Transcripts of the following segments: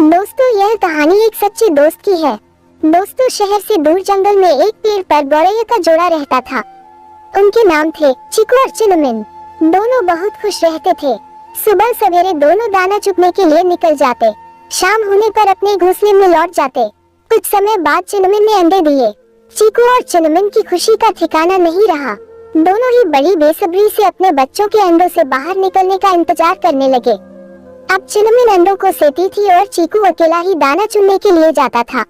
दोस्तों, यह कहानी एक सच्चे दोस्त की है। दोस्तों, शहर से दूर जंगल में एक पेड़ पर गौरैया का जोड़ा रहता था। उनके नाम थे चीकू और चिनमिन। दोनों बहुत खुश रहते थे। सुबह सवेरे दोनों दाना चुगने के लिए निकल जाते। शाम होने पर अपने घोंसले में लौट जाते। कुछ समय बाद चिनमिन ने अंडे दिए। चीकू और चिनमिन की खुशी का ठिकाना नहीं रहा। दोनों ही बड़ी बेसब्री से अपने बच्चों के अंडों से बाहर निकलने का इंतजार करने लगे। अब चिनमिन अंडों को सेती थी और चीकू अकेला ही दाना चुनने के लिए जाता था।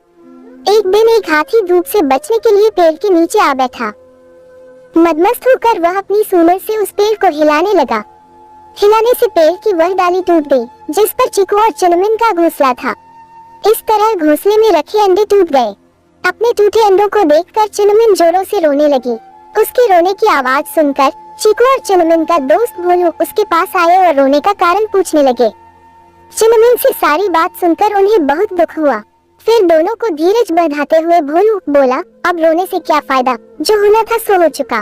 एक दिन एक हाथी धूप से बचने के लिए पेड़ के नीचे आ बैठा। मदमस्त होकर वह अपनी सूंड से उस पेड़ को हिलाने लगा। हिलाने से पेड़ की वह डाली टूट गई जिस पर चीकू और चिनमिन का घोंसला था। इस तरह घोंसले में रखे अंडे टूट गए। अपने टूटे अंडों को देखकर चिनमिन जोरों से रोने लगी। उसके रोने की आवाज सुनकर चीकू और चिनमिन का दोस्त भोलू उसके पास आए और रोने का कारण पूछने लगे। चिनमिन से सारी बात सुनकर उन्हें बहुत दुख हुआ। फिर दोनों को धीरज बढ़ाते हुए भोलू बोला, अब रोने से क्या फायदा, जो होना था सो हो चुका।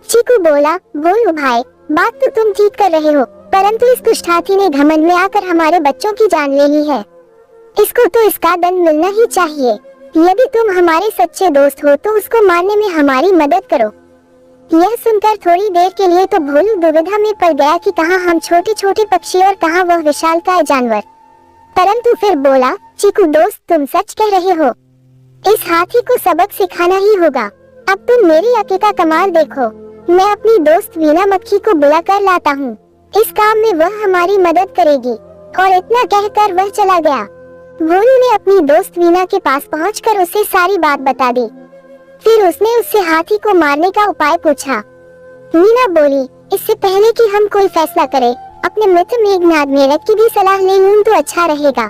चीकू बोला, भोलू भाई, बात तो तुम ठीक कर रहे हो, परंतु इस दुष्ट हाथी ने घमंड में आकर हमारे बच्चों की जान ले ली है। इसको तो इसका दंड मिलना ही चाहिए। यदि तुम हमारे सच्चे दोस्त हो तो उसको मारने में हमारी मदद करो। यह सुनकर थोड़ी देर के लिए तो भोलू दुविधा में पड़ गया कि कहाँ हम छोटे छोटे पक्षी और कहाँ वह विशालकाय जानवर। परंतु फिर बोला, चीकू दोस्त, तुम सच कह रहे हो। इस हाथी को सबक सिखाना ही होगा। अब तुम मेरी अक्ल का कमाल देखो। मैं अपनी दोस्त वीना मक्खी को बुला कर लाता हूँ। इस काम में वह हमारी मदद करेगी। और इतना कहकर वह चला गया। भोलू ने अपनी दोस्त वीना के पास पहुंचकर उसे सारी बात बता दी। फिर उसने उससे हाथी को मारने का उपाय पूछा। वीना बोली, इससे पहले कि हम कोई फैसला करें, अपने मित्र मेघनाद मेढक की भी सलाह ले लूं तो अच्छा रहेगा।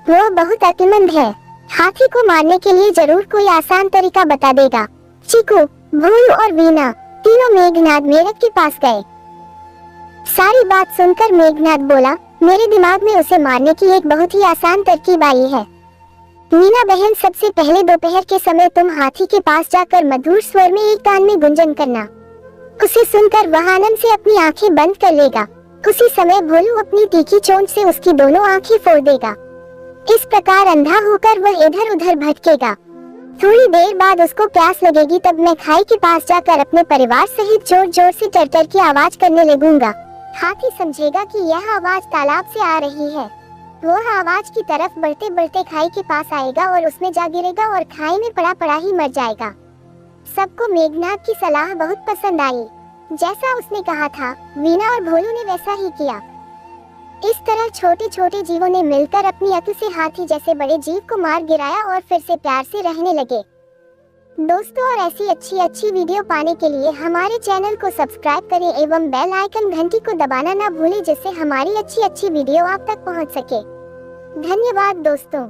वह बहुत अक्लमंद है। हाथी को मारने के लिए जरूर कोई आसान तरीका बता देगा। चीकू, भोलू और वीना तीनों मेघनाद मेढक के पास गए। सारी बात सुनकर मेघनाद बोला, मेरे दिमाग में उसे मारने की एक बहुत ही आसान तरकीब आई है। मीना बहन, सबसे पहले दोपहर के समय तुम हाथी के पास जाकर मधुर स्वर में एक कान में गुंजन करना। उसे सुनकर वह आनंद से अपनी आंखें बंद कर लेगा। उसी समय भोलू अपनी तीखी चोंच से उसकी दोनों आंखें फोड़ देगा। इस प्रकार अंधा होकर वह इधर उधर भटकेगा। थोड़ी देर बाद उसको प्यास लगेगी, तब मैं खाई के पास जाकर अपने परिवार सहित जोर जोर से टर की आवाज करने लगूंगा। हाथी समझेगा कि यह आवाज तालाब से आ रही है। वह आवाज की तरफ बढ़ते बढ़ते खाई के पास आएगा और उसमें जा गिरेगा और खाई में पड़ा पड़ा ही मर जाएगा। सबको मेघनाद की सलाह बहुत पसंद आई। जैसा उसने कहा था, वीना और भोलू ने वैसा ही किया। इस तरह छोटे छोटे जीवों ने मिलकर अपनी अक्ल से हाथी जैसे बड़े जीव को मार गिराया और फिर से प्यार से रहने लगे। दोस्तों, और ऐसी अच्छी वीडियो पाने के लिए हमारे चैनल को सब्सक्राइब करें एवं बेल आइकन घंटी को दबाना ना भूलें, जिससे हमारी अच्छी वीडियो आप तक पहुंच सके। धन्यवाद दोस्तों।